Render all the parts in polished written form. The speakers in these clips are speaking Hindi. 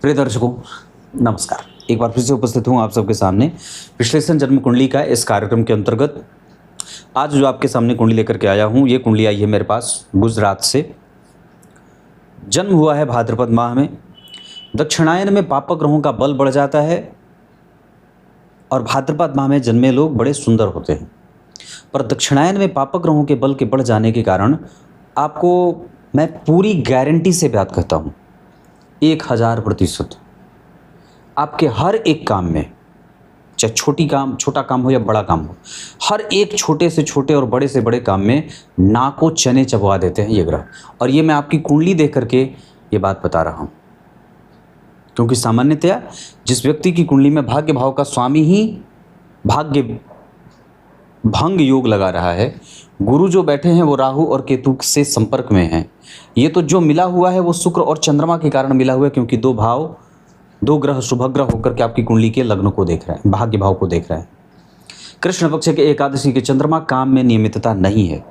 प्रिय दर्शकों, नमस्कार। एक बार फिर से उपस्थित हूँ आप सबके सामने विश्लेषण जन्म कुंडली का इस कार्यक्रम के अंतर्गत। आज जो आपके सामने कुंडली लेकर के आया हूँ, ये कुंडली आई है मेरे पास गुजरात से। जन्म हुआ है भाद्रपद माह में। दक्षिणायन में पापक ग्रहों का बल बढ़ जाता है और भाद्रपद माह में जन्मे लोग बड़े सुंदर होते हैं। पर दक्षिणायन में पापक ग्रहों के बल के बढ़ जाने के कारण आपको मैं पूरी गारंटी से बात कहता हूँ, 1000% आपके हर एक काम में, चाहे छोटा काम हो या बड़ा काम हो, हर एक छोटे से छोटे और बड़े से बड़े काम में नाको चने चबवा देते हैं ये ग्रह। और ये मैं आपकी कुंडली देख करके ये बात बता रहा हूँ, क्योंकि सामान्यतया जिस व्यक्ति की कुंडली में भाग्य भाव का स्वामी ही भाग्य भंग योग लगा रहा है, गुरु जो बैठे हैं वो राहु और केतु से संपर्क में हैं। ये तो जो मिला हुआ है वो शुक्र और चंद्रमा के कारण मिला हुआ है, क्योंकि दो ग्रह शुभग्रह होकर के आपकी कुंडली के लग्न को देख रहे हैं, भाग्य भाव को देख रहे हैं। कृष्ण पक्ष के एकादशी के चंद्रमा काम में नियमितता नहीं है।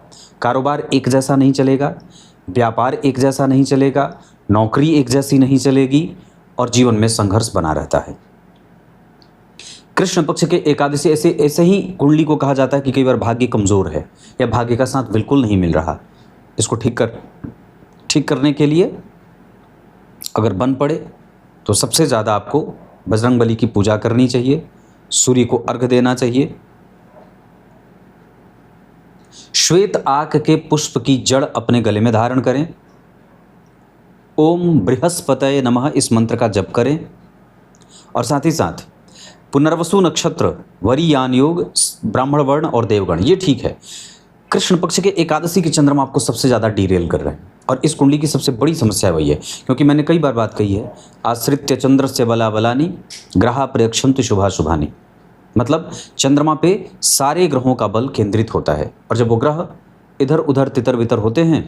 कारोबार एक जैसा नहीं चलेगा, व्यापार एक जैसा नहीं चलेगा, नौकरी एक जैसी नहीं चलेगी और जीवन में संघर्ष बना रहता है। कृष्ण पक्ष के एकादशी ऐसे ही कुंडली को कहा जाता है कि कई बार भाग्य कमज़ोर है या भाग्य का साथ बिल्कुल नहीं मिल रहा। इसको ठीक करने के लिए अगर बन पड़े तो सबसे ज़्यादा आपको बजरंगबली की पूजा करनी चाहिए, सूर्य को अर्घ्य देना चाहिए, श्वेत आक के पुष्प की जड़ अपने गले में धारण करें, ओम बृहस्पतये नमः इस मंत्र का जप करें और साथ ही साथ पुनर्वसु नक्षत्र, वरीयान योग, ब्राह्मण वर्ण और देवगण, ये ठीक है। कृष्ण पक्ष के एकादशी के चंद्रमा आपको सबसे ज़्यादा डीरेल कर रहे हैं और इस कुंडली की सबसे बड़ी समस्या वही है, क्योंकि मैंने कई बार बात कही है, आश्रित्य चंद्र से बला बलानी ग्रहा प्रयक्षंतु शुभा शुभानी। मतलब चंद्रमा पे सारे ग्रहों का बल केंद्रित होता है और जब वो ग्रह इधर उधर तितर बितर होते हैं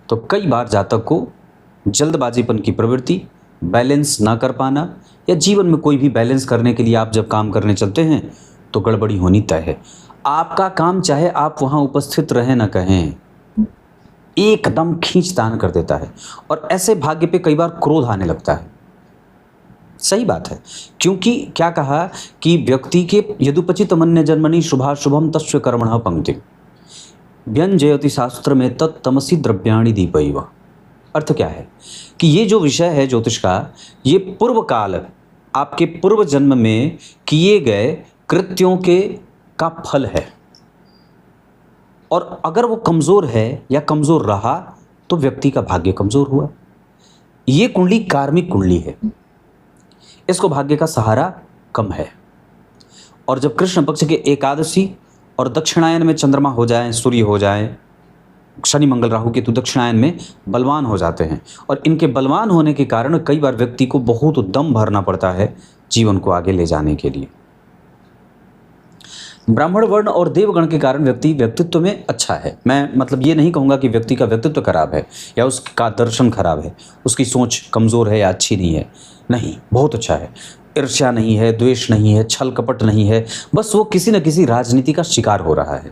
तो कई बार जातक को जल्दबाजीपन की प्रवृत्ति, बैलेंस ना कर पाना या जीवन में कोई भी बैलेंस करने के लिए आप जब काम करने चलते हैं तो गड़बड़ी होनी तय है। आपका काम चाहे आप वहाँ उपस्थित रहें ना कहें, एकदम खींचतान कर देता है और ऐसे भाग्य पे कई बार क्रोध आने लगता है। सही बात है, क्योंकि क्या कहा कि व्यक्ति के यदुपचित मन्य जन्मनि शुभाशुभम तस्य कर्मणः पंक्ति व्यंजयति शास्त्र में तत्तमसी द्रव्याणि दीपैव। अर्थ क्या है कि ये जो विषय है ज्योतिष का, ये पूर्व काल आपके पूर्व जन्म में किए गए कृत्यों का फल है और अगर वो कमज़ोर है या कमज़ोर रहा तो व्यक्ति का भाग्य कमज़ोर हुआ। ये कुंडली कार्मिक कुंडली है, इसको भाग्य का सहारा कम है। और जब कृष्ण पक्ष के एकादशी और दक्षिणायन में चंद्रमा हो जाए, सूर्य हो जाए, शनि मंगल राहु केतु दक्षिणायन में बलवान हो जाते हैं और इनके बलवान होने के कारण कई बार व्यक्ति को बहुत दम भरना पड़ता है जीवन को आगे ले जाने के लिए। ब्राह्मण वर्ण और देवगण के कारण व्यक्ति व्यक्तित्व में अच्छा है। मैं मतलब ये नहीं कहूँगा कि व्यक्ति का व्यक्तित्व खराब है या उसका दर्शन खराब है, उसकी सोच कमज़ोर है या अच्छी नहीं है, नहीं, बहुत अच्छा है। ईर्ष्या नहीं है, द्वेष नहीं है, छल कपट नहीं है, बस वो किसी न किसी राजनीति का शिकार हो रहा है।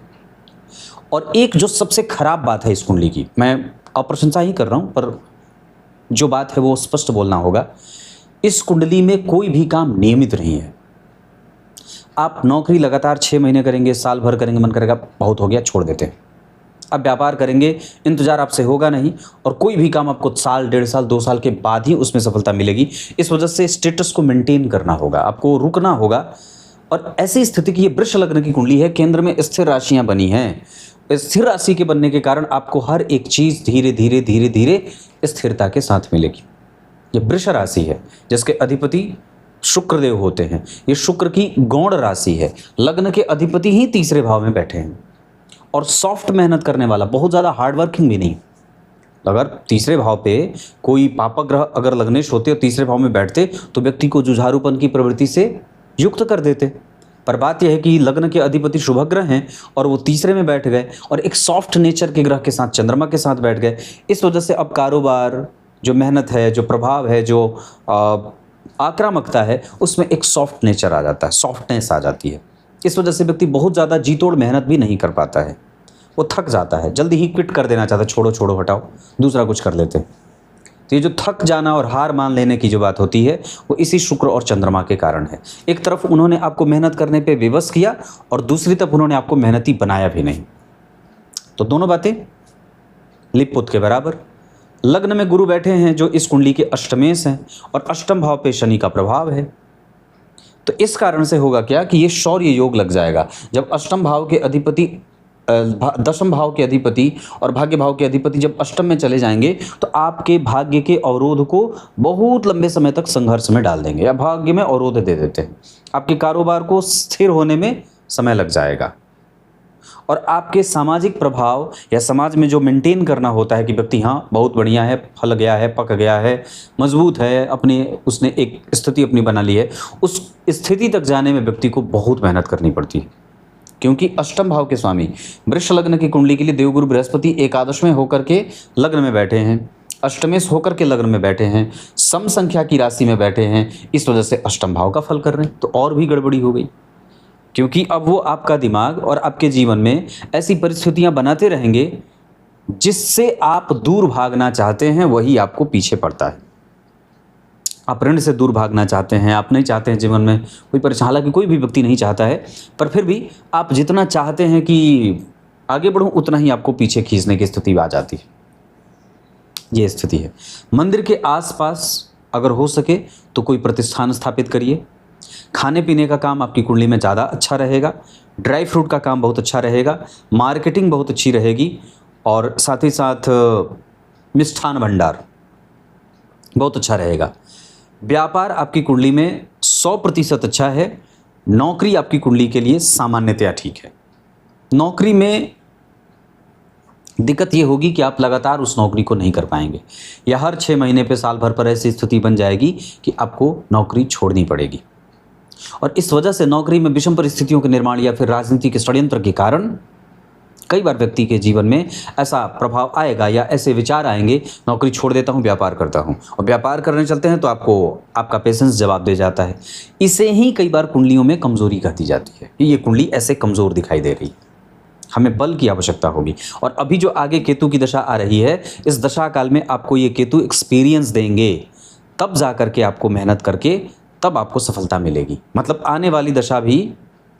और एक जो सबसे खराब बात है इस कुंडली की, मैं अप्रशंसा ही कर रहा हूँ पर जो बात है वो स्पष्ट बोलना होगा, इस कुंडली में कोई भी काम नियमित नहीं है। आप नौकरी लगातार 6 महीने करेंगे, साल भर करेंगे, मन करेगा बहुत हो गया छोड़ देते हैं। अब व्यापार करेंगे, इंतजार आपसे होगा नहीं और कोई भी काम आपको साल, 1.5 साल, 2 साल के बाद ही उसमें सफलता मिलेगी। इस वजह से स्टेटस को मेंटेन करना होगा, आपको रुकना होगा। और ऐसी स्थिति की ये वृष लग्न की कुंडली है, केंद्र में स्थिर राशियाँ बनी हैं। स्थिर राशि के बनने के कारण आपको हर एक चीज़ धीरे धीरे स्थिरता के साथ मिलेगी। ये वृष राशि है जिसके अधिपति शुक्रदेव होते हैं। ये शुक्र की गौण राशि है, लग्न के अधिपति ही तीसरे भाव में बैठे हैं और सॉफ्ट मेहनत करने वाला, बहुत ज़्यादा हार्ड वर्किंग भी नहीं। अगर तीसरे भाव पे कोई पापक ग्रह अगर लग्नेश होते और तीसरे भाव में बैठते तो व्यक्ति को जुझारूपन की प्रवृत्ति से युक्त कर देते। पर बात यह है कि लग्न के अधिपति शुभ ग्रह हैं और वो तीसरे में बैठ गए और एक सॉफ्ट नेचर के ग्रह के साथ चंद्रमा के साथ बैठ गए। इस वजह से अब कारोबार, जो मेहनत है, जो प्रभाव है, जो आक्रामकता है, उसमें एक सॉफ्ट नेचर आ जाता है, सॉफ्टनेस आ जाती है। इस वजह से व्यक्ति बहुत ज़्यादा जी तोड़ मेहनत भी नहीं कर पाता है, वो थक जाता है, जल्दी ही क्विट कर देना चाहता है, छोड़ो हटाओ, दूसरा कुछ कर लेते हैं। तो ये जो थक जाना और हार मान लेने की जो बात होती है वो इसी शुक्र और चंद्रमा के कारण है। एक तरफ उन्होंने आपको मेहनत करने पे विवश किया और दूसरी तरफ उन्होंने आपको मेहनती बनाया भी नहीं। तो दोनों बातें लिप पुत के बराबर। लग्न में गुरु बैठे हैं जो इस कुंडली के अष्टमेश हैं और अष्टम भाव पे शनि का प्रभाव है। तो इस कारण से होगा क्या कि ये शौर्य योग लग जाएगा। जब अष्टम भाव के अधिपति दशम भाव के अधिपति और भाग्य भाव के अधिपति जब अष्टम में चले जाएंगे तो आपके भाग्य के अवरोध को बहुत लंबे समय तक संघर्ष में डाल देंगे या भाग्य में अवरोध दे देते हैं। आपके कारोबार को स्थिर होने में समय लग जाएगा और आपके सामाजिक प्रभाव या समाज में जो मेंटेन करना होता है कि व्यक्ति हाँ बहुत बढ़िया है, फल गया है, पक गया है, मजबूत है, अपने उसने एक स्थिति अपनी बना ली है, उस स्थिति तक जाने में व्यक्ति को बहुत मेहनत करनी पड़ती है। क्योंकि अष्टम भाव के स्वामी वृष लग्न की कुंडली के लिए देवगुरु बृहस्पति एकादश में होकर के लग्न में बैठे हैं, अष्टमेश होकर के लग्न में बैठे हैं, सम संख्या की राशि में बैठे हैं, इस वजह से अष्टम भाव का फल कर रहे हैं। तो और भी गड़बड़ी हो गई, क्योंकि अब वो आपका दिमाग और आपके जीवन में ऐसी परिस्थितियां बनाते रहेंगे जिससे आप दूर भागना चाहते हैं वही आपको पीछे पड़ता है। आप ऋण से दूर भागना चाहते हैं, आप नहीं चाहते हैं जीवन में कोई परेशानी, हालांकि कोई भी व्यक्ति नहीं चाहता है, पर फिर भी आप जितना चाहते हैं कि आगे बढ़ूं उतना ही आपको पीछे खींचने की स्थिति आ जाती है। ये स्थिति है। मंदिर के आसपास अगर हो सके तो कोई प्रतिष्ठान स्थापित करिए। खाने पीने का काम आपकी कुंडली में ज़्यादा अच्छा रहेगा, ड्राई फ्रूट का काम बहुत अच्छा रहेगा, मार्केटिंग बहुत अच्छी रहेगी और साथ ही साथ मिष्ठान भंडार बहुत अच्छा रहेगा। व्यापार आपकी कुंडली में 100% अच्छा है। नौकरी आपकी कुंडली के लिए सामान्यतया ठीक है। नौकरी में दिक्कत ये होगी कि आप लगातार उस नौकरी को नहीं कर पाएंगे या हर 6 महीने पे, साल भर पर ऐसी स्थिति बन जाएगी कि आपको नौकरी छोड़नी पड़ेगी और इस वजह से नौकरी में विषम परिस्थितियों के निर्माण या फिर राजनीति के षड्यंत्र के कारण कई बार व्यक्ति के जीवन में ऐसा प्रभाव आएगा या ऐसे विचार आएंगे, नौकरी छोड़ देता हूँ, व्यापार करता हूँ, और व्यापार करने चलते हैं तो आपको आपका पेशेंस जवाब दे जाता है। इसे ही कई बार कुंडलियों में कमजोरी कहती जाती है कि ये कुंडली ऐसे कमज़ोर दिखाई दे रही है, हमें बल की आवश्यकता होगी। और अभी जो आगे केतु की दशा आ रही है, इस दशा काल में आपको ये केतु एक्सपीरियंस देंगे, तब जा करके आपको मेहनत करके तब आपको सफलता मिलेगी। मतलब आने वाली दशा भी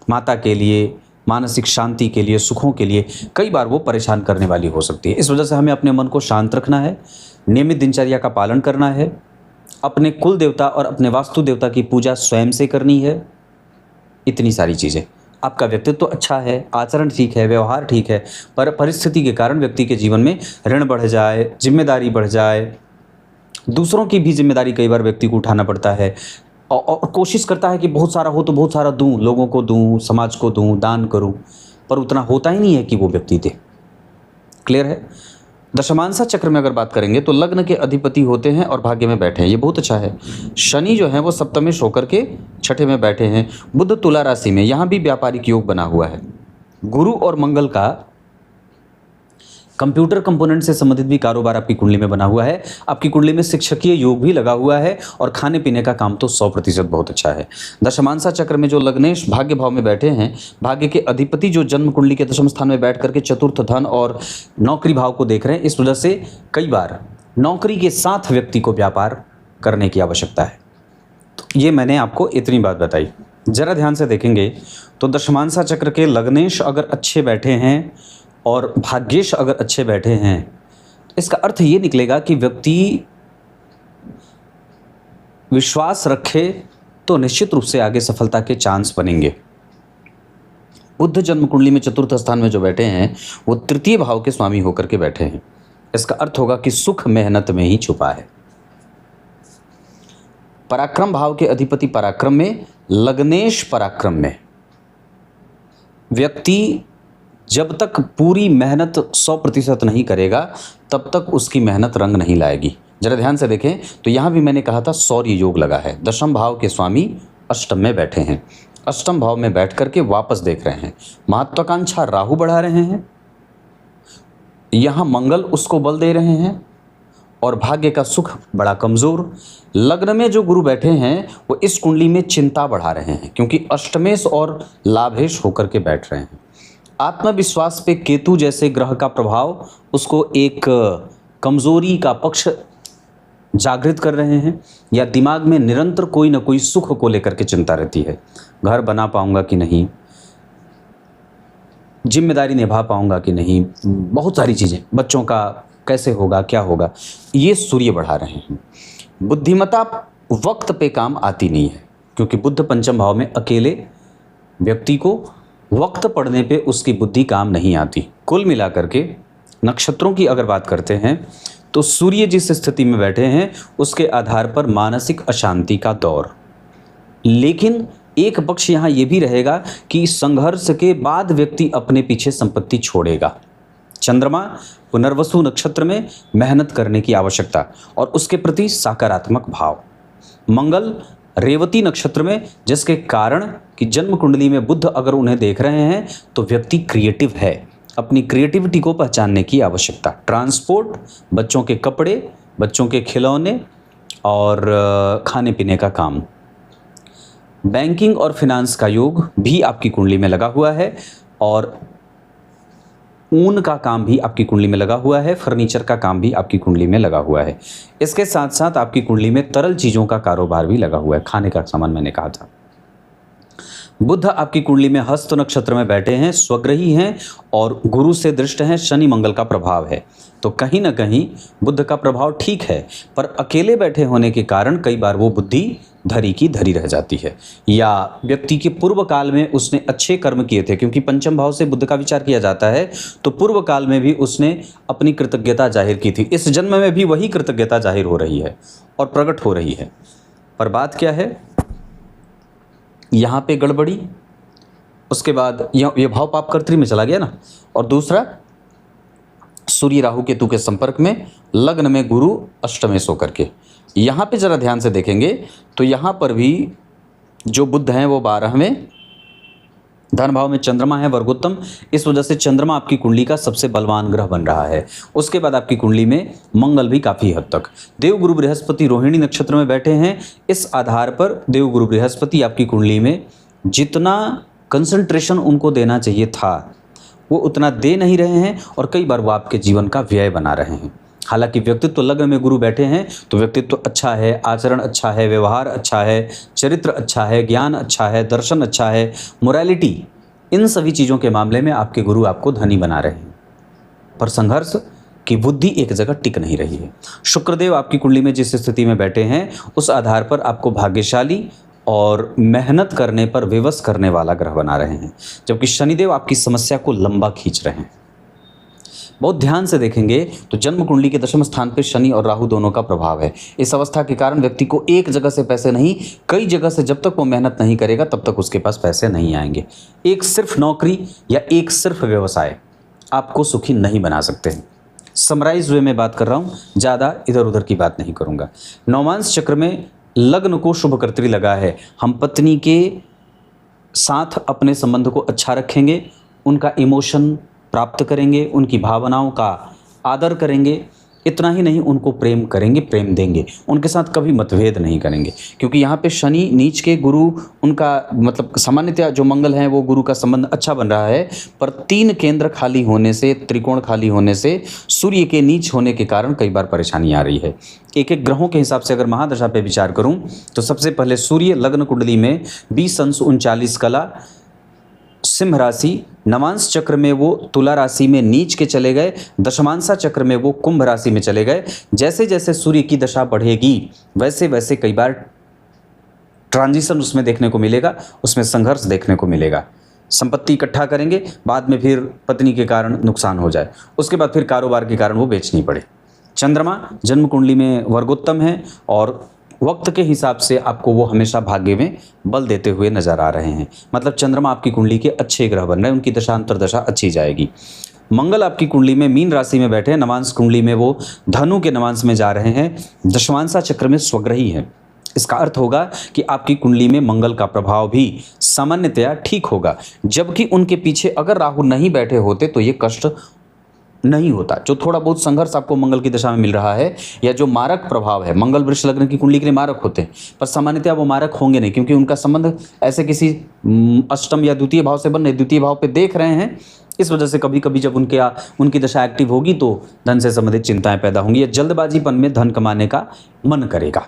माता के लिए, मानसिक शांति के लिए, सुखों के लिए कई बार वो परेशान करने वाली हो सकती है। इस वजह से हमें अपने मन को शांत रखना है, नियमित दिनचर्या का पालन करना है, अपने कुल देवता और अपने वास्तु देवता की पूजा स्वयं से करनी है। इतनी सारी चीज़ें। आपका व्यक्तित्व अच्छा है, आचरण ठीक है, व्यवहार ठीक है, पर परिस्थिति के कारण व्यक्ति के जीवन में ऋण बढ़ जाए, जिम्मेदारी बढ़ जाए, दूसरों की भी जिम्मेदारी कई बार व्यक्ति को उठाना पड़ता है और कोशिश करता है कि बहुत सारा हो तो बहुत सारा दूं, लोगों को दूं, समाज को दूं, दान करूं, पर उतना होता ही नहीं है कि वो व्यक्ति दे। क्लियर है। दशमांसा चक्र में अगर बात करेंगे तो लग्न के अधिपति होते हैं और भाग्य में बैठे हैं, ये बहुत अच्छा है। शनि जो है वो सप्तमेश होकर के छठे में बैठे हैं। बुध तुला राशि में, यहाँ भी व्यापारिक योग बना हुआ है। गुरु और मंगल का कंप्यूटर कंपोनेंट से संबंधित भी कारोबार आपकी कुंडली में बना हुआ है। आपकी कुंडली में शिक्षकीय योग भी लगा हुआ है और खाने पीने का काम तो 100% बहुत अच्छा है। दशमांसा चक्र में जो लग्नेश भाग्य भाव में बैठे हैं, भाग्य के अधिपति जो जन्म कुंडली के दशम स्थान में बैठ करके चतुर्थ धन और नौकरी भाव को देख रहे हैं, इस वजह से कई बार नौकरी के साथ व्यक्ति को व्यापार करने की आवश्यकता है। तो ये मैंने आपको इतनी बात बताई। जरा ध्यान से देखेंगे तो दशमांसा चक्र के लग्नेश अगर अच्छे बैठे हैं और भाग्येश अगर अच्छे बैठे हैं, इसका अर्थ ये निकलेगा कि व्यक्ति विश्वास रखे तो निश्चित रूप से आगे सफलता के चांस बनेंगे। बुध जन्म कुंडली में चतुर्थ स्थान में जो बैठे हैं वो तृतीय भाव के स्वामी होकर के बैठे हैं। इसका अर्थ होगा कि सुख मेहनत में ही छुपा है। पराक्रम भाव के अधिपति पराक्रम में, लग्नेश पराक्रम में। व्यक्ति जब तक पूरी मेहनत 100% नहीं करेगा तब तक उसकी मेहनत रंग नहीं लाएगी। जरा ध्यान से देखें तो यहाँ भी मैंने कहा था शौर्य योग लगा है। दशम भाव के स्वामी अष्टम में बैठे हैं, अष्टम भाव में बैठ करके वापस देख रहे हैं। महत्वाकांक्षा राहु बढ़ा रहे हैं, यहाँ मंगल उसको बल दे रहे हैं और भाग्य का सुख बड़ा कमज़ोर। लग्न में जो गुरु बैठे हैं वो इस कुंडली में चिंता बढ़ा रहे हैं क्योंकि अष्टमेश और लाभेश होकर के बैठ रहे हैं। आत्मविश्वास पे केतु जैसे ग्रह का प्रभाव उसको एक कमजोरी का पक्ष जागृत कर रहे हैं, या दिमाग में निरंतर कोई ना कोई सुख को लेकर के चिंता रहती है। घर बना पाऊंगा कि नहीं, जिम्मेदारी निभा पाऊंगा कि नहीं, बहुत सारी चीज़ें, बच्चों का कैसे होगा, क्या होगा, ये सूर्य बढ़ा रहे हैं। बुद्धिमत्ता वक्त पे काम आती नहीं है, क्योंकि बुध पंचम भाव में अकेले व्यक्ति को वक्त पड़ने पे उसकी बुद्धि काम नहीं आती। कुल मिलाकर के नक्षत्रों की अगर बात करते हैं तो सूर्य जिस स्थिति में बैठे हैं उसके आधार पर मानसिक अशांति का दौर। लेकिन एक पक्ष यहाँ ये भी रहेगा कि संघर्ष के बाद व्यक्ति अपने पीछे संपत्ति छोड़ेगा। चंद्रमा पुनर्वसु नक्षत्र में मेहनत करने की आवश्यकता और उसके प्रति सकारात्मक भाव। मंगल रेवती नक्षत्र में, जिसके कारण कि जन्म कुंडली में बुध अगर उन्हें देख रहे हैं तो व्यक्ति क्रिएटिव है, अपनी क्रिएटिविटी को पहचानने की आवश्यकता। ट्रांसपोर्ट, बच्चों के कपड़े, बच्चों के खिलौने और खाने पीने का काम। बैंकिंग और फिनांस का योग भी आपकी कुंडली में लगा हुआ है और ऊन का काम भी आपकी कुंडली में लगा हुआ है, फर्नीचर का काम भी आपकी कुंडली में लगा हुआ है। इसके साथ साथ आपकी कुंडली में तरल चीज़ों का कारोबार भी लगा हुआ है, खाने का सामान मैंने कहा था। बुध आपकी कुंडली में हस्त नक्षत्र में बैठे हैं, स्वग्रही हैं और गुरु से दृष्ट हैं, शनि मंगल का प्रभाव है। तो कहीं ना कहीं बुध का प्रभाव ठीक है, पर अकेले बैठे होने के कारण कई बार वो बुद्धि धरी की धरी रह जाती है, या व्यक्ति के पूर्व काल में उसने अच्छे कर्म किए थे, क्योंकि पंचम भाव से बुध का विचार किया जाता है, तो पूर्व काल में भी उसने अपनी कृतज्ञता जाहिर की थी। इस जन्म में भी वही कृतज्ञता जाहिर हो रही है और प्रकट हो रही है। पर बात क्या है, यहाँ पे गड़बड़ी, उसके बाद ये भाव पाप कर्तरी में चला गया ना, और दूसरा सूर्य राहु केतु के संपर्क में, लग्न में गुरु अष्टमेश होकर के। यहाँ पे जरा ध्यान से देखेंगे तो यहाँ पर भी जो बुध हैं वो 12वें धन भाव में, चंद्रमा है वर्गोत्तम, इस वजह से चंद्रमा आपकी कुंडली का सबसे बलवान ग्रह बन रहा है। उसके बाद आपकी कुंडली में मंगल भी काफ़ी हद तक, देवगुरु बृहस्पति रोहिणी नक्षत्र में बैठे हैं। इस आधार पर देवगुरु बृहस्पति आपकी कुंडली में जितना कंसंट्रेशन उनको देना चाहिए था वो उतना दे नहीं रहे हैं, और कई बार वो आपके जीवन का व्यय बना रहे हैं। हालांकि व्यक्तित्व लग्न में गुरु बैठे हैं तो व्यक्तित्व अच्छा है, आचरण अच्छा है, व्यवहार अच्छा है, चरित्र अच्छा है, ज्ञान अच्छा है, दर्शन अच्छा है, मोरालिटी, इन सभी चीज़ों के मामले में आपके गुरु आपको धनी बना रहे हैं, पर संघर्ष की बुद्धि एक जगह टिक नहीं रही है। शुक्रदेव आपकी कुंडली में जिस स्थिति में बैठे हैं उस आधार पर आपको भाग्यशाली और मेहनत करने पर विवश करने वाला ग्रह बना रहे हैं, जबकि शनिदेव आपकी समस्या को लंबा खींच रहे हैं। बहुत ध्यान से देखेंगे तो जन्म कुंडली के दशम स्थान पर शनि और राहु दोनों का प्रभाव है। इस अवस्था के कारण व्यक्ति को एक जगह से पैसे नहीं, कई जगह से जब तक वो मेहनत नहीं करेगा तब तक उसके पास पैसे नहीं आएंगे। एक सिर्फ नौकरी या एक सिर्फ व्यवसाय आपको सुखी नहीं बना सकते हैं। समराइज वे में बात कर रहा हूँ, ज़्यादा इधर उधर की बात नहीं करूँगा। नौमांस चक्र में लग्न को शुभ कर्तरी लगा है। हम पत्नी के साथ अपने संबंध को अच्छा रखेंगे, उनका इमोशन प्राप्त करेंगे, उनकी भावनाओं का आदर करेंगे, इतना ही नहीं उनको प्रेम करेंगे, प्रेम देंगे, उनके साथ कभी मतभेद नहीं करेंगे। क्योंकि यहाँ पे शनि नीच के गुरु, उनका मतलब सामान्यतः जो मंगल है वो गुरु का संबंध अच्छा बन रहा है, पर 3 केंद्र खाली होने से, त्रिकोण खाली होने से, सूर्य के नीच होने के कारण कई बार परेशानी आ रही है। एक एक ग्रहों के हिसाब से अगर महादशा पे विचार करूँ तो सबसे पहले सूर्य लग्न कुंडली में 20 अंश 39 कला सिंह राशि, नवांश चक्र में वो तुला राशि में नीच के चले गए, दशमांशा चक्र में वो कुंभ राशि में चले गए। जैसे जैसे सूर्य की दशा बढ़ेगी वैसे वैसे कई बार ट्रांजिशन उसमें देखने को मिलेगा, उसमें संघर्ष देखने को मिलेगा। संपत्ति इकट्ठा करेंगे, बाद में फिर पत्नी के कारण नुकसान हो जाए, उसके बाद फिर कारोबार के कारण वो बेचनी पड़े। चंद्रमा जन्म कुंडली में वर्गोत्तम है और वक्त के हिसाब से आपको वो हमेशा भाग्य में बल देते हुए नजर आ रहे हैं। मतलब चंद्रमा आपकी कुंडली के अच्छे ग्रह बन रहे हैं, उनकी दशा अंतर्दशा अच्छी जाएगी। मंगल आपकी कुंडली में मीन राशि में बैठे हैं, नवांश कुंडली में वो धनु के नवांश में जा रहे हैं, दशमांशा चक्र में स्वग्रही हैं। इसका अर्थ होगा कि आपकी कुंडली में मंगल का प्रभाव भी सामान्यतया ठीक होगा, जबकि उनके पीछे अगर राहु नहीं बैठे होते तो ये कष्ट नहीं होता। जो थोड़ा बहुत संघर्ष आपको मंगल की दशा में मिल रहा है, या जो मारक प्रभाव है, मंगल वृष लग्न की कुंडली के लिए मारक होते हैं, पर सामान्यतः वो मारक होंगे नहीं, क्योंकि उनका संबंध ऐसे किसी अष्टम या द्वितीय भाव से बन रहे, द्वितीय भाव पे देख रहे हैं, इस वजह से कभी कभी जब उनकी दशा एक्टिव होगी तो धन से संबंधित चिंताएं पैदा होंगी या जल्दबाजीपन में धन कमाने का मन करेगा।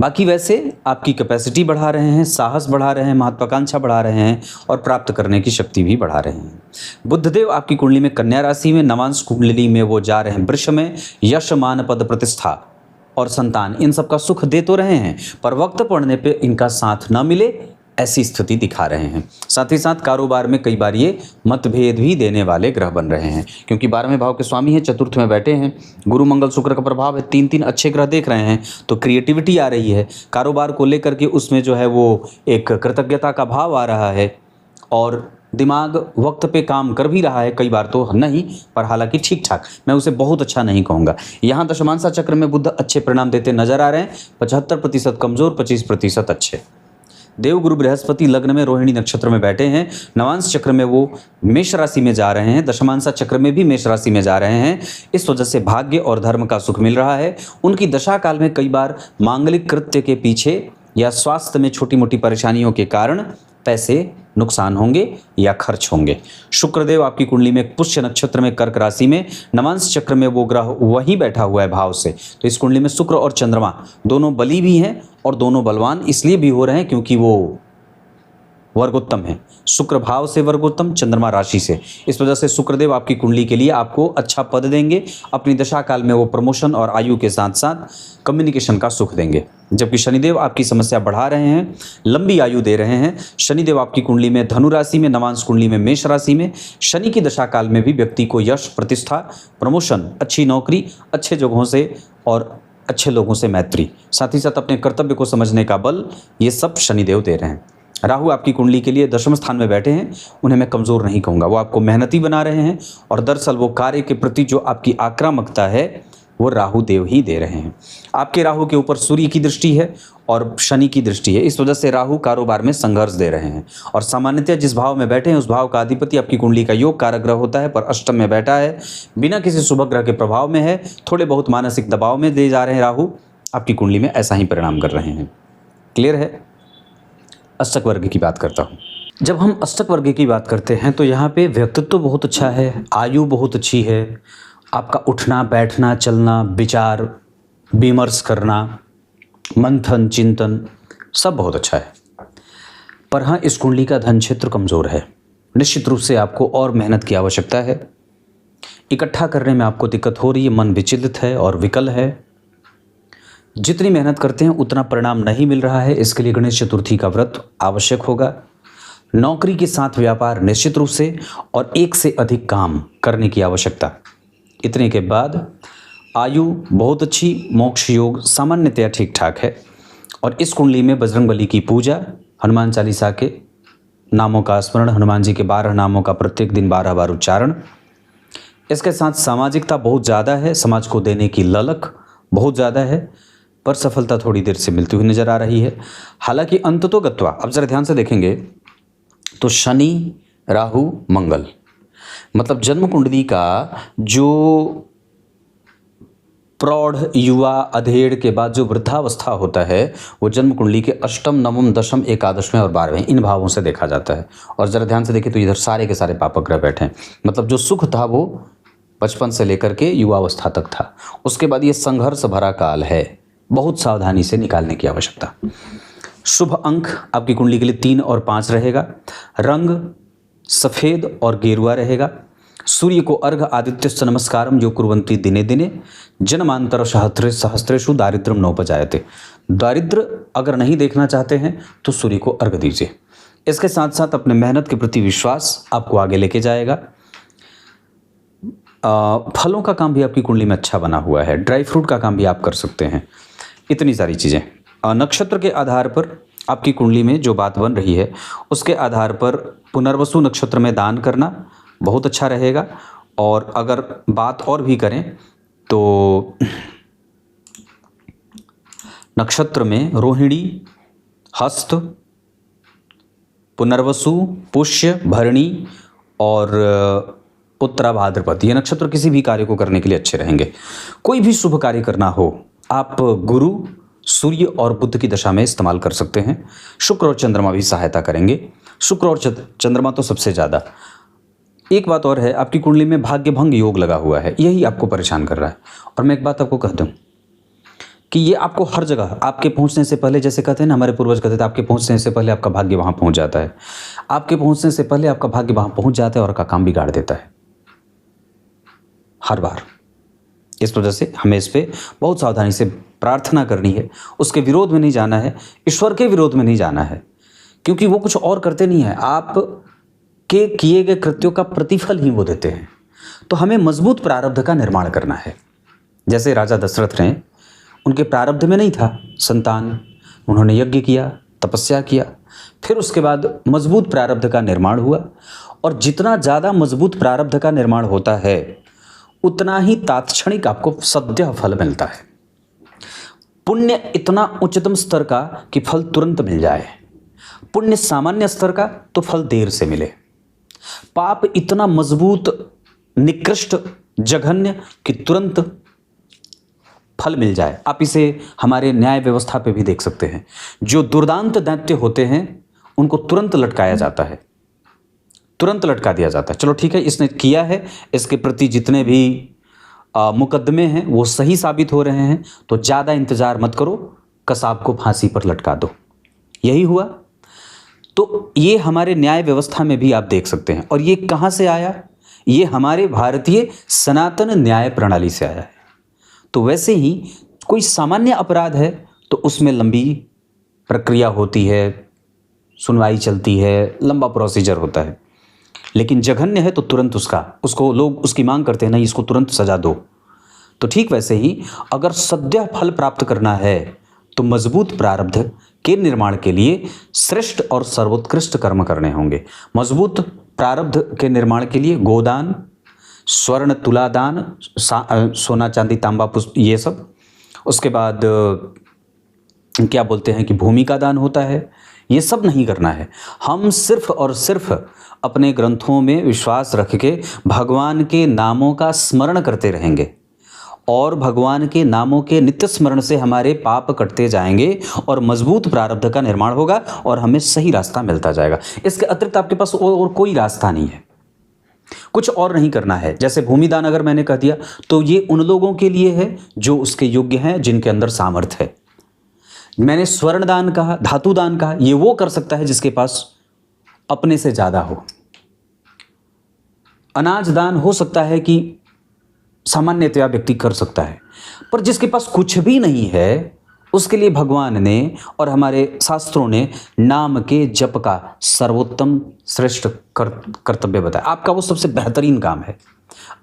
बाकी वैसे आपकी कैपेसिटी बढ़ा रहे हैं, साहस बढ़ा रहे हैं, महत्वाकांक्षा बढ़ा रहे हैं और प्राप्त करने की शक्ति भी बढ़ा रहे हैं। बुधदेव आपकी कुंडली में कन्या राशि में, नवांश कुंडली में वो जा रहे हैं वृष में। यश, मान, पद, प्रतिष्ठा और संतान इन सब का सुख दे तो रहे हैं, पर वक्त पड़ने पे इनका साथ न मिले ऐसी स्थिति दिखा रहे हैं। साथ ही साथ कारोबार में कई बार ये मतभेद भी देने वाले ग्रह बन रहे हैं, क्योंकि 12वें भाव के स्वामी हैं, चतुर्थ में बैठे हैं, गुरु मंगल शुक्र का प्रभाव है, 3 अच्छे ग्रह देख रहे हैं, तो क्रिएटिविटी आ रही है कारोबार को लेकर के, उसमें जो है वो एक कृतज्ञता का भाव आ रहा है और दिमाग वक्त पे काम कर भी रहा है, कई बार तो नहीं, पर हालांकि ठीक ठाक, मैं उसे बहुत अच्छा नहीं कहूँगा। यहाँ दशमांशा चक्र में बुध अच्छे परिणाम देते नजर आ रहे हैं, 75% कमजोर, 25% अच्छे। देवगुरु बृहस्पति लग्न में रोहिणी नक्षत्र में बैठे हैं, नवांश चक्र में वो मेष राशि में जा रहे हैं, दशमांशा चक्र में भी मेष राशि में जा रहे हैं। इस वजह से भाग्य और धर्म का सुख मिल रहा है। उनकी दशा काल में कई बार मांगलिक कृत्य के पीछे या स्वास्थ्य में छोटी मोटी परेशानियों के कारण पैसे नुकसान होंगे या खर्च होंगे। शुक्रदेव आपकी कुंडली में पुष्य नक्षत्र में कर्क राशि में, नवांश चक्र में वो ग्रह वहीं बैठा हुआ है भाव से, तो इस कुंडली में शुक्र और चंद्रमा दोनों बली भी हैं और दोनों बलवान इसलिए भी हो रहे हैं क्योंकि वो वर्गोत्तम है। शुक्र भाव से वर्गोत्तम, चंद्रमा राशि से, इस वजह से शुक्रदेव आपकी कुंडली के लिए आपको अच्छा पद देंगे। अपनी दशा काल में वो प्रमोशन और आयु के साथ साथ कम्युनिकेशन का सुख देंगे। जबकि शनिदेव आपकी समस्या बढ़ा रहे हैं, लंबी आयु दे रहे हैं। शनिदेव आपकी कुंडली में धनु राशि में, नवांश कुंडली में मेष राशि में। शनि की दशा काल में भी व्यक्ति को यश, प्रतिष्ठा, प्रमोशन, अच्छी नौकरी, अच्छे जगहों से और अच्छे लोगों से मैत्री, साथ ही साथ अपने कर्तव्य को समझने का बल, ये सब शनिदेव दे रहे हैं। राहु आपकी कुंडली के लिए दशम स्थान में बैठे हैं, उन्हें मैं कमज़ोर नहीं कहूँगा, वो आपको मेहनती बना रहे हैं और दरअसल वो कार्य के प्रति जो आपकी आक्रामकता है वो राहु देव ही दे रहे हैं। आपके राहु के ऊपर सूर्य की दृष्टि है और शनि की दृष्टि है, इस वजह से राहु कारोबार में संघर्ष दे रहे हैं। और सामान्यतः जिस भाव में बैठे हैं उस भाव का अधिपति आपकी कुंडली का योग कारक ग्रह होता है, पर अष्टम में बैठा है, बिना किसी शुभ ग्रह के प्रभाव में है, थोड़े बहुत मानसिक दबाव में दे जा रहे हैं। राहु आपकी कुंडली में ऐसा ही परिणाम कर रहे हैं। क्लियर है? अष्टक वर्ग की बात करता हूँ। जब हम अष्टक वर्ग की बात करते हैं तो यहाँ पे व्यक्तित्व तो बहुत अच्छा है, आयु बहुत अच्छी है, आपका उठना बैठना चलना, विचार विमर्श करना, मंथन चिंतन सब बहुत अच्छा है। पर हाँ, इस कुंडली का धन क्षेत्र कमज़ोर है। निश्चित रूप से आपको और मेहनत की आवश्यकता है, इकट्ठा करने में आपको दिक्कत हो रही है, मन विचलित है और विकल है। जितनी मेहनत करते हैं उतना परिणाम नहीं मिल रहा है, इसके लिए गणेश चतुर्थी का व्रत आवश्यक होगा। नौकरी के साथ व्यापार निश्चित रूप से, और एक से अधिक काम करने की आवश्यकता। इतने के बाद आयु बहुत अच्छी, मोक्ष योग सामान्यतया ठीक ठाक है। और इस कुंडली में बजरंगबली की पूजा, हनुमान चालीसा के नामों का स्मरण, हनुमान जी के 12 नामों का प्रत्येक दिन 12 बार उच्चारण, इसके साथ सामाजिकता बहुत ज़्यादा है, समाज को देने की ललक बहुत ज़्यादा है, पर सफलता थोड़ी देर से मिलती हुई नजर आ रही है। हालांकि अंत तो गत्वा, अब जरा ध्यान से देखेंगे तो शनि, राहु, मंगल, मतलब जन्म कुंडली का जो प्रौढ़, युवा, अधेड़ के बाद जो वृद्धावस्था होता है वो जन्म कुंडली के अष्टम, नवम, दशम, एकादशवें और 12वें इन भावों से देखा जाता है। और ज़रा ध्यान से देखें तो इधर सारे के सारे पापक ग्रह बैठे हैं, मतलब जो सुख था वो बचपन से लेकर के युवावस्था तक था। उसके बाद ये संघर्ष भरा काल है, बहुत सावधानी से निकालने की आवश्यकता। शुभ अंक आपकी कुंडली के लिए 3 और 5 रहेगा। रंग सफ़ेद और गेरुआ रहेगा। सूर्य को अर्घ आदित्यश्च नमस्कारम जो कुर्वन्ति दिने दिने जन्मांतर सहस्त्रेषु दारिद्र्यम नोपजायते। दारिद्र अगर नहीं देखना चाहते हैं तो सूर्य को अर्घ दीजिए। इसके साथ साथ अपने मेहनत के प्रति विश्वास आपको आगे लेके जाएगा। फलों का काम भी आपकी कुंडली में अच्छा बना हुआ है, ड्राई फ्रूट का काम भी आप कर सकते हैं। इतनी सारी चीज़ें नक्षत्र के आधार पर आपकी कुंडली में जो बात बन रही है उसके आधार पर पुनर्वसु नक्षत्र में दान करना बहुत अच्छा रहेगा। और अगर बात और भी करें तो नक्षत्र में रोहिणी, हस्त, पुनर्वसु, पुष्य, भरणी और उत्तरा भाद्रपद, ये नक्षत्र किसी भी कार्य को करने के लिए अच्छे रहेंगे। कोई भी शुभ कार्य करना हो आप गुरु, सूर्य और बुध की दशा में इस्तेमाल कर सकते हैं। शुक्र और चंद्रमा भी सहायता करेंगे। शुक्र और चंद्रमा तो सबसे ज़्यादा। एक बात और है, आपकी कुंडली में भाग्य भंग योग लगा हुआ है, यही आपको परेशान कर रहा है। और मैं एक बात आपको कह दूं कि ये आपको हर जगह आपके पहुंचने से पहले, जैसे कहते हैं ना हमारे पूर्वज कहते थे, आपके पहुंचने से पहले आपका भाग्य वहां पहुंच जाता है। आपके पहुंचने से पहले आपका भाग्य वहां पहुंच जाता है और आपका काम बिगाड़ देता है हर बार। इस वजह से हमें इस पर बहुत सावधानी से प्रार्थना करनी है। उसके विरोध में नहीं जाना है, ईश्वर के विरोध में नहीं जाना है, क्योंकि वो कुछ और करते नहीं है, आप के किए गए कृत्यों का प्रतिफल ही वो देते हैं। तो हमें मजबूत प्रारब्ध का निर्माण करना है। जैसे राजा दशरथ ने, उनके प्रारब्ध में नहीं था संतान, उन्होंने यज्ञ किया, तपस्या किया, फिर उसके बाद मजबूत प्रारब्ध का निर्माण हुआ। और जितना ज़्यादा मजबूत प्रारब्ध का निर्माण होता है उतना ही तात्क्षणिक आपको सद्य फल मिलता है। पुण्य इतना उच्चतम स्तर का कि फल तुरंत मिल जाए, पुण्य सामान्य स्तर का तो फल देर से मिले। पाप इतना मजबूत, निकृष्ट, जघन्य कि तुरंत फल मिल जाए। आप इसे हमारे न्याय व्यवस्था पे भी देख सकते हैं। जो दुर्दांत दैत्य होते हैं उनको तुरंत लटकाया जाता है, तुरंत लटका दिया जाता है। चलो ठीक है, इसने किया है, इसके प्रति जितने भी मुकदमे हैं वो सही साबित हो रहे हैं, तो ज़्यादा इंतज़ार मत करो, कसाब को फांसी पर लटका दो। यही हुआ। तो ये हमारे न्याय व्यवस्था में भी आप देख सकते हैं। और ये कहाँ से आया? ये हमारे भारतीय सनातन न्याय प्रणाली से आया है। तो वैसे ही कोई सामान्य अपराध है तो उसमें लंबी प्रक्रिया होती है, सुनवाई चलती है, लंबा प्रोसीजर होता है। लेकिन जघन्य है तो तुरंत उसको लोग उसकी मांग करते हैं, नहीं इसको तुरंत सजा दो। तो ठीक वैसे ही अगर सद्य फल प्राप्त करना है तो मजबूत प्रारब्ध के निर्माण के लिए श्रेष्ठ और सर्वोत्कृष्ट कर्म करने होंगे। मजबूत प्रारब्ध के निर्माण के लिए गोदान, स्वर्ण तुलादान, सोना चांदी तांबा पुष्प, ये सब। उसके बाद क्या बोलते हैं कि भूमि का दान होता है, ये सब नहीं करना है। हम सिर्फ और सिर्फ अपने ग्रंथों में विश्वास रख के भगवान के नामों का स्मरण करते रहेंगे और भगवान के नामों के नित्य स्मरण से हमारे पाप कटते जाएंगे और मजबूत प्रारब्ध का निर्माण होगा और हमें सही रास्ता मिलता जाएगा। इसके अतिरिक्त आपके पास और कोई रास्ता नहीं है, कुछ और नहीं करना है। जैसे भूमि दान अगर मैंने कह दिया तो ये उन लोगों के लिए है जो उसके योग्य हैं, जिनके अंदर सामर्थ्य है। मैंने स्वर्ण दान कहा, धातु दान कहा, ये वो कर सकता है जिसके पास अपने से ज़्यादा हो। अनाज दान हो सकता है कि सामान्यतया व्यक्ति कर सकता है, पर जिसके पास कुछ भी नहीं है उसके लिए भगवान ने और हमारे शास्त्रों ने नाम के जप का सर्वोत्तम श्रेष्ठ कर्तव्य बताया। आपका वो सबसे बेहतरीन काम है।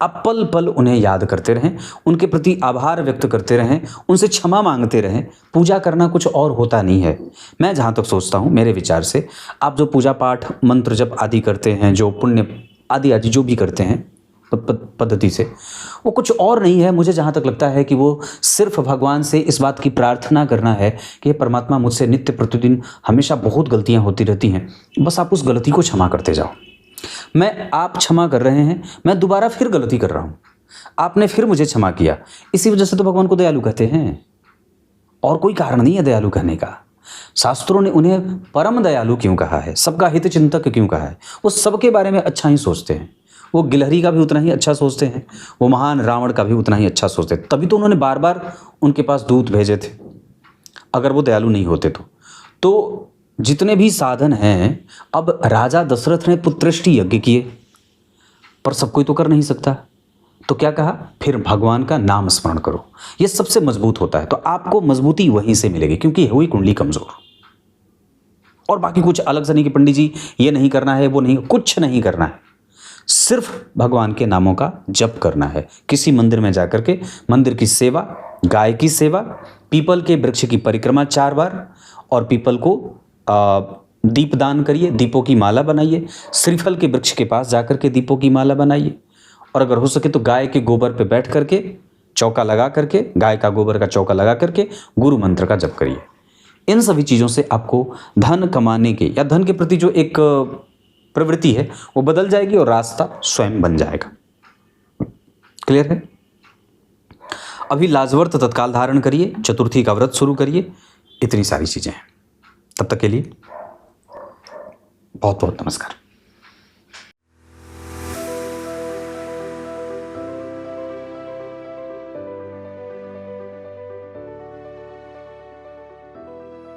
आप पल पल उन्हें याद करते रहें, उनके प्रति आभार व्यक्त करते रहें, उनसे क्षमा मांगते रहें। पूजा करना कुछ और होता नहीं है। मैं जहाँ तक सोचता हूँ, मेरे विचार से, आप जो पूजा पाठ मंत्र जप आदि करते हैं, जो पुण्य आदि आदि जो भी करते हैं पद्धति से, वो कुछ और नहीं है। मुझे जहाँ तक लगता है कि वो सिर्फ भगवान से इस बात की प्रार्थना करना है कि हे परमात्मा, मुझसे नित्य प्रतिदिन हमेशा बहुत गलतियाँ होती रहती हैं, बस आप उस गलती को क्षमा करते जाओ। आप क्षमा कर रहे हैं, मैं दोबारा फिर गलती कर रहा हूँ, आपने फिर मुझे क्षमा किया। इसी वजह से तो भगवान को दयालु कहते हैं, और कोई कारण नहीं है दयालु कहने का। शास्त्रों ने उन्हें परम दयालु क्यों कहा है, सबका हित चिंतक क्यों कहा है? वो सबके बारे में अच्छा ही सोचते हैं। वो गिलहरी का भी उतना ही अच्छा सोचते हैं, वो महान रावण का भी उतना ही अच्छा सोचते हैं। तभी तो उन्होंने बार बार उनके पास दूत भेजे थे, अगर वो दयालु नहीं होते तो जितने भी साधन हैं, अब राजा दशरथ ने पुत्रष्टि यज्ञ किए, पर सब कोई तो कर नहीं सकता। तो क्या कहा? फिर भगवान का नाम स्मरण करो, ये सबसे मजबूत होता है। तो आपको मजबूती वहीं से मिलेगी, क्योंकि हुई कुंडली कमजोर। और बाकी कुछ अलग से नहीं कि पंडित जी ये नहीं करना है, वो नहीं, कुछ नहीं करना है। सिर्फ भगवान के नामों का जप करना है। किसी मंदिर में जाकर के मंदिर की सेवा, गाय की सेवा, पीपल के वृक्ष की परिक्रमा 4 बार, और पीपल को दीप दान करिए, दीपों की माला बनाइए। श्रीफल के वृक्ष के पास जाकर के दीपों की माला बनाइए। और अगर हो सके तो गाय के गोबर पे बैठ करके चौका लगा करके, गाय का गोबर का चौका लगा करके गुरु मंत्र का जप करिए। इन सभी चीज़ों से आपको धन कमाने के या धन के प्रति जो एक प्रवृत्ति है वो बदल जाएगी और रास्ता स्वयं बन जाएगा। क्लियर है? अभी लाजवर्त तत्काल धारण करिए, चतुर्थी का व्रत शुरू करिए, इतनी सारी चीजें हैं। तब तक के लिए बहुत बहुत नमस्कार।